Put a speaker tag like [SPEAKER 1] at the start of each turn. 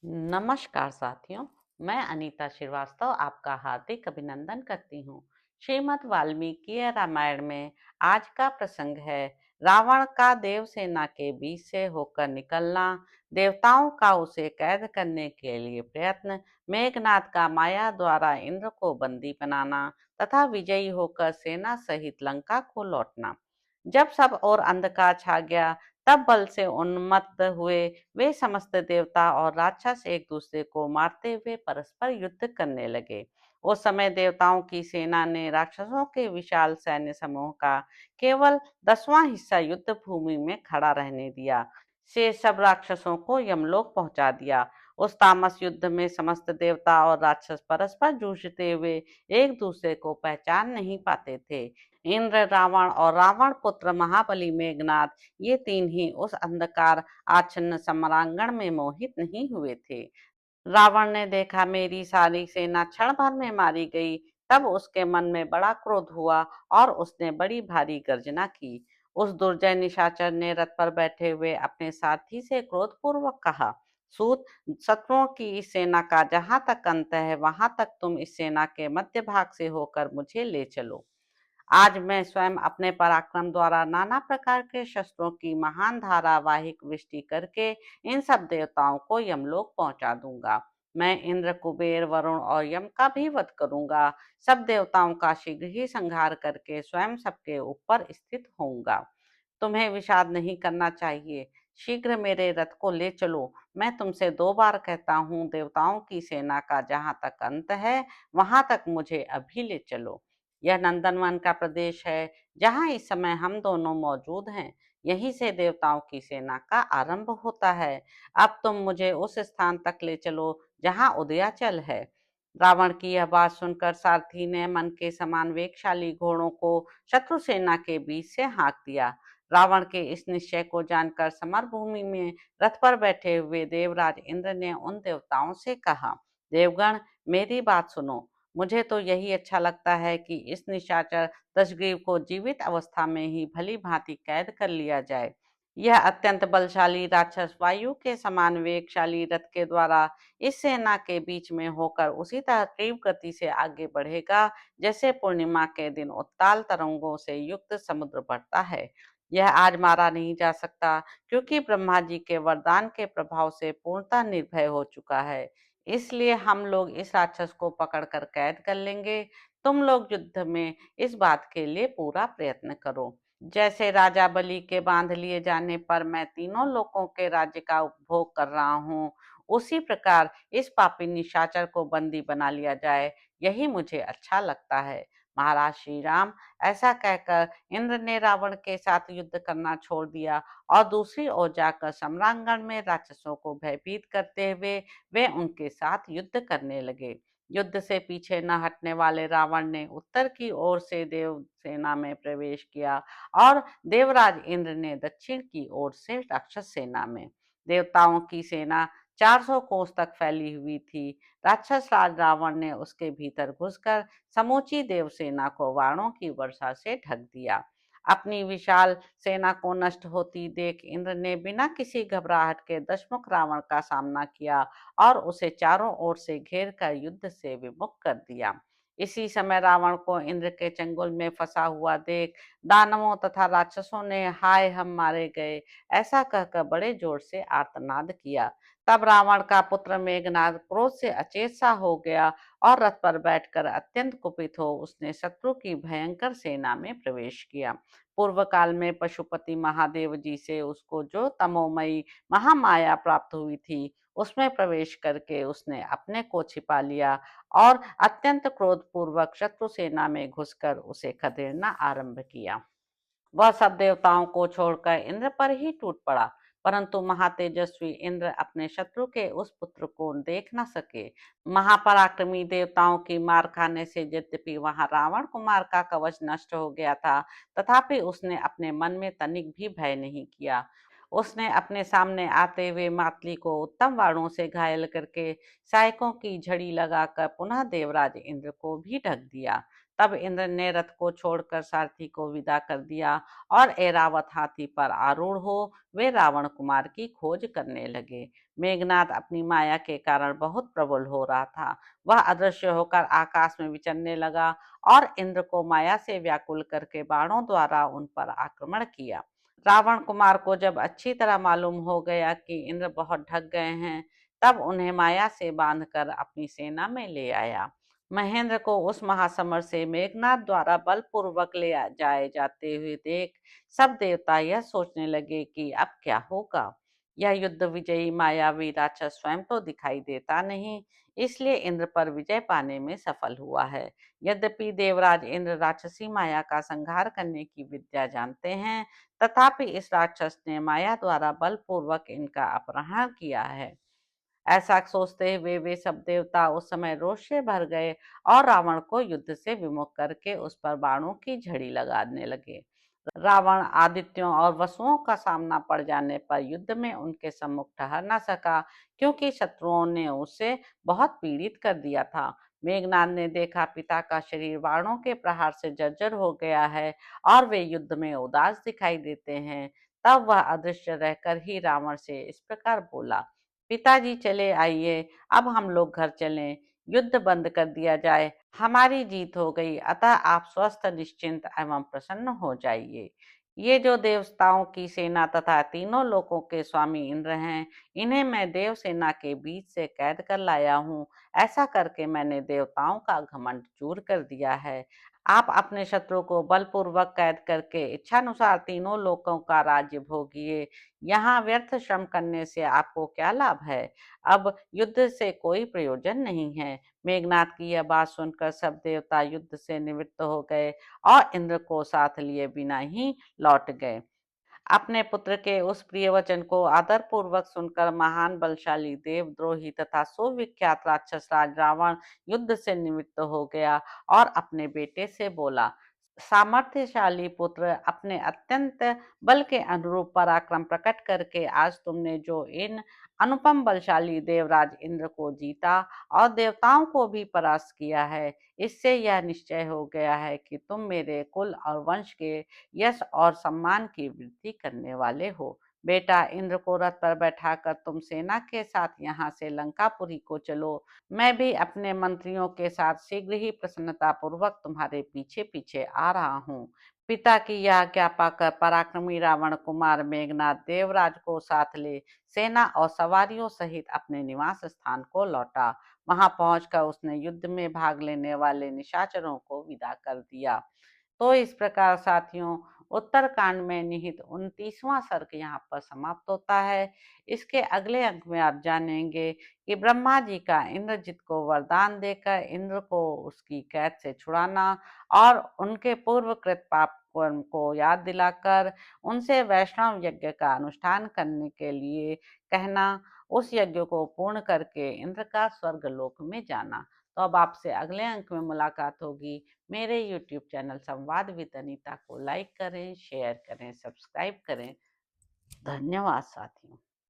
[SPEAKER 1] नमस्कार साथियों। मैं अनीता श्रीवास्तव आपका हार्दिक अभिनंदन करती हूँ। श्रीमद् वाल्मीकि रामायण में आज का प्रसंग है रावण का देवसेना के बीच से होकर निकलना, देवताओं का उसे कैद करने के लिए प्रयत्न, मेघनाद का माया द्वारा इंद्र को बंदी बनाना तथा विजयी होकर सेना सहित लंका को लौटना। जब सब और अंधकार छा गया, तब बल से उन्मत्त हुए वे समस्त देवता और राक्षस एक दूसरे को मारते हुए परस्पर युद्ध करने लगे। उस समय देवताओं की सेना ने राक्षसों के विशाल सैन्य समूह का केवल 10वां हिस्सा युद्ध भूमि में खड़ा रहने दिया। से सब राक्षसों को यमलोक पहुंचा दिया। उस तामस युद्ध में समस्त देवता और राक्षस परस्पर जूझते हुए एक दूसरे को पहचान नहीं पाते थे। इंद्र, रावण और रावण पुत्र महाबली मेघनाद, ये तीन ही उस अंधकार आच्छन्न सम्रांगण में मोहित नहीं हुए थे। रावण ने देखा मेरी सारी सेना क्षण भर में मारी गई, तब उसके मन में बड़ा क्रोध हुआ और उसने बड़ी भारी गर्जना की। उस दुर्जय निशाचर ने रथ पर बैठे हुए अपने सारथी से क्रोधपूर्वक कहा, सूत, शत्रुओं की इस सेना का जहां तक अंत है वहां तक तुम इस सेना के मध्य भाग से होकर मुझे ले चलो। आज मैं स्वयं अपने पराक्रम द्वारा नाना प्रकार के शस्त्रों की महान धारावाहिक वृष्टि करके इन सब देवताओं को यमलोक पहुंचा दूंगा। मैं इंद्र, कुबेर, वरुण और यम का भी वध करूंगा। सब देवताओं का शीघ्र ही संहार करके स्वयं सबके ऊपर स्थित होऊंगा। तुम्हें विषाद नहीं करना चाहिए। शीघ्र मेरे रथ को ले चलो। मैं तुमसे 2 बार कहता हूँ, देवताओं की सेना का जहां तक अंत है वहां तक मुझे अभी ले चलो। यह नंदनवन का प्रदेश है, जहाँ इस समय हम दोनों मौजूद हैं। यहीं से देवताओं की सेना का आरंभ होता है। अब तुम मुझे उस स्थान तक ले चलो जहाँ उदयाचल है। रावण की यह बात सुनकर सारथी ने मन के समान वेगशाली घोड़ों को शत्रु सेना के बीच से हाँक दिया। रावण के इस निश्चय को जानकर समर भूमि में रथ पर बैठे हुए देवराज इंद्र ने उन देवताओं से कहा, देवगण, मेरी बात सुनो। मुझे तो यही अच्छा लगता है कि इस निशाचर दशग्रीव को जीवित अवस्था में ही भली भांति कैद कर लिया जाए। यह अत्यंत बलशाली राक्षस वायु के समान वेगशाली रथ के द्वारा इस सेना के बीच में होकर उसी तरह तीव्र गति से आगे बढ़ेगा जैसे पूर्णिमा के दिन उत्ताल तरंगों से युक्त समुद्र बढ़ता है। यह आज मारा नहीं जा सकता, क्योंकि ब्रह्मा जी के वरदान के प्रभाव से पूर्णतः निर्भय हो चुका है। इसलिए हम लोग इस राक्षस को पकड़कर कैद कर लेंगे। तुम लोग युद्ध में इस बात के लिए पूरा प्रयत्न करो। जैसे राजा बलि के बांध लिए जाने पर मैं तीनों लोकों के राज्य का उपभोग कर रहा हूँ, उसी प्रकार इस पापी निशाचर को बंदी बना लिया जाए, यही मुझे अच्छा लगता है। महाराज श्री राम, ऐसा कहकर इंद्र ने रावण के साथ युद्ध करना छोड़ दिया और दूसरी ओर जाकर सम्रांगण में राक्षसों को भयभीत करते हुए वे उनके साथ युद्ध करने लगे। युद्ध से पीछे न हटने वाले रावण ने उत्तर की ओर से देव सेना में प्रवेश किया और देवराज इंद्र ने दक्षिण की ओर से राक्षस सेना में। देवताओं की सेना 400 कोस तक फैली हुई थी। राक्षस राज रावण ने उसके भीतर घुसकर समूची देव सेना को वाणों की वर्षा से ढक दिया। अपनी विशाल सेना को नष्ट होती देख इंद्र ने बिना किसी घबराहट के दशमुख रावण का सामना किया और उसे चारों ओर से घेर कर युद्ध से विमुख कर दिया। इसी समय रावण को इंद्र के चंगुल में फंसा हुआ देख दानवों तथा राक्षसों ने हाय हम मारे गए ऐसा कहकर बड़े जोर से आर्तनाद किया। तब रावण का पुत्र मेघनाद क्रोध से अचेत सा हो गया और रथ पर बैठकर अत्यंत कुपित हो उसने शत्रु की भयंकर सेना में प्रवेश किया। पूर्व काल में पशुपति महादेव जी से उसको जो तमोमयी महामाया प्राप्त हुई थी, उसमें प्रवेश करके उसने अपने को छिपा लिया और अत्यंत क्रोधपूर्वक शत्रु सेना में घुसकर उसे खदेड़ना आरंभ किया। वह सब देवताओं को छोड़कर इंद्र पर ही टूट पड़ा, परंतु महातेजस्वी इंद्र अपने शत्रु के उस पुत्र को देख न सके। महापराक्रमी देवताओं की मार खाने से यद्यपि वहां रावण कुमार का कवच नष्ट हो गया था, तथापि उसने अपने मन में तनिक भी भय नहीं किया। उसने अपने सामने आते हुए मातली को उत्तम बाणों से घायल करके सहायकों की झड़ी लगाकर पुनः देवराज इंद्र को भी ढक दिया। तब इंद्र ने रथ को छोड़कर सारथी को विदा कर दिया और ऐरावत हाथी पर आरूढ़ हो वे रावण कुमार की खोज करने लगे। मेघनाद अपनी माया के कारण बहुत प्रबल हो रहा था। वह अदृश्य होकर आकाश में विचरने लगा और इंद्र को माया से व्याकुल करके बाणों द्वारा उन पर आक्रमण किया। रावण कुमार को जब अच्छी तरह मालूम हो गया कि इंद्र बहुत ढक गए हैं, तब उन्हें माया से बांधकर अपनी सेना में ले आया। महेंद्र को उस महासमर से मेघनाद द्वारा बलपूर्वक जाए जाते हुए देख सब देवता यह सोचने लगे कि अब क्या होगा। यह युद्ध विजयी मायावी राक्षस स्वयं तो दिखाई देता नहीं, इसलिए इंद्र पर विजय पाने में सफल हुआ है। यद्यपि देवराज इंद्र राक्षसी माया का संहार करने की विद्या जानते हैं, तथापि इस राक्षस ने माया द्वारा बलपूर्वक इनका अपहरण किया है। ऐसा सोचते हुए वे सब देवता उस समय रोष से भर गए और रावण को युद्ध से विमुख करके उस पर बाणों की झड़ी लगाने लगे। रावण आदित्यों और वसुओं का सामना पड़ जाने पर युद्ध में उनके सम्मुख ठहर न सका, क्योंकि शत्रुओं ने उसे बहुत पीड़ित कर दिया था। मेघनाद ने देखा पिता का शरीर बाणों के प्रहार से जर्जर हो गया है और वे युद्ध में उदास दिखाई देते हैं। तब वह अदृश्य रहकर ही रावण से इस प्रकार बोला, पिताजी चले आइए, अब हम लोग घर चलें, युद्ध बंद कर दिया जाए, हमारी जीत हो गई, अतः आप स्वस्थ निश्चिंत एवं प्रसन्न हो जाइए। ये जो देवताओं की सेना तथा तीनों लोकों के स्वामी इंद्र हैं, इन्हें मैं देव सेना के बीच से कैद कर लाया हूँ। ऐसा करके मैंने देवताओं का घमंड चूर कर दिया है। आप अपने शत्रु को बलपूर्वक कैद करके इच्छानुसार तीनों लोकों का राज्य भोगिए। यहाँ व्यर्थ श्रम करने से आपको क्या लाभ है? अब युद्ध से कोई प्रयोजन नहीं है। मेघनाद की यह बात सुनकर सब देवता युद्ध से निवृत्त हो गए और इंद्र को साथ लिए बिना ही लौट गए। अपने पुत्र के उस प्रिय वचन को आदरपूर्वक सुनकर महान बलशाली देवद्रोही तथा सुविख्यात राक्षस राज रावण युद्ध से निवृत्त हो गया और अपने बेटे से बोला, सामर्थ्यशाली पुत्र, अपने अत्यंत बल के अनुरूप पराक्रम प्रकट करके आज तुमने जो इन अनुपम बलशाली देवराज इंद्र को जीता और देवताओं को भी परास्त किया है, इससे यह निश्चय हो गया है कि तुम मेरे कुल और वंश के यश और सम्मान की वृद्धि करने वाले हो। बेटा, इंद्र को रथ पर बैठाकर तुम सेना के साथ यहाँ से लंकापुरी को चलो। मैं भी अपने मंत्रियों के साथ शीघ्र ही प्रसन्नता पूर्वक तुम्हारे पीछे पीछे आ रहा हूँ। पिता की यह आज्ञा पाकर पराक्रमी रावण कुमार मेघनाद देवराज को साथ ले सेना और सवारियों सहित अपने निवास स्थान को लौटा। वहां पहुंचकर उसने युद्ध में भाग लेने वाले निशाचरों को विदा कर दिया। तो इस प्रकार साथियों, उत्तरकांड में निहित 29वां सर्ग यहाँ पर समाप्त होता है। इसके अगले अंक में आप जानेंगे कि ब्रह्मा जी का इंद्रजित को वरदान देकर इंद्र को उसकी कैद से छुड़ाना और उनके पूर्वकृत पाप कर्म को याद दिलाकर उनसे वैष्णव यज्ञ का अनुष्ठान करने के लिए कहना, उस यज्ञ को पूर्ण करके इंद्र का स्वर्गलोक में जाना। तो अब आपसे अगले अंक में मुलाकात होगी। मेरे यूट्यूब चैनल संवाद विद अनीता को लाइक करें, शेयर करें, सब्सक्राइब करें। धन्यवाद साथियों।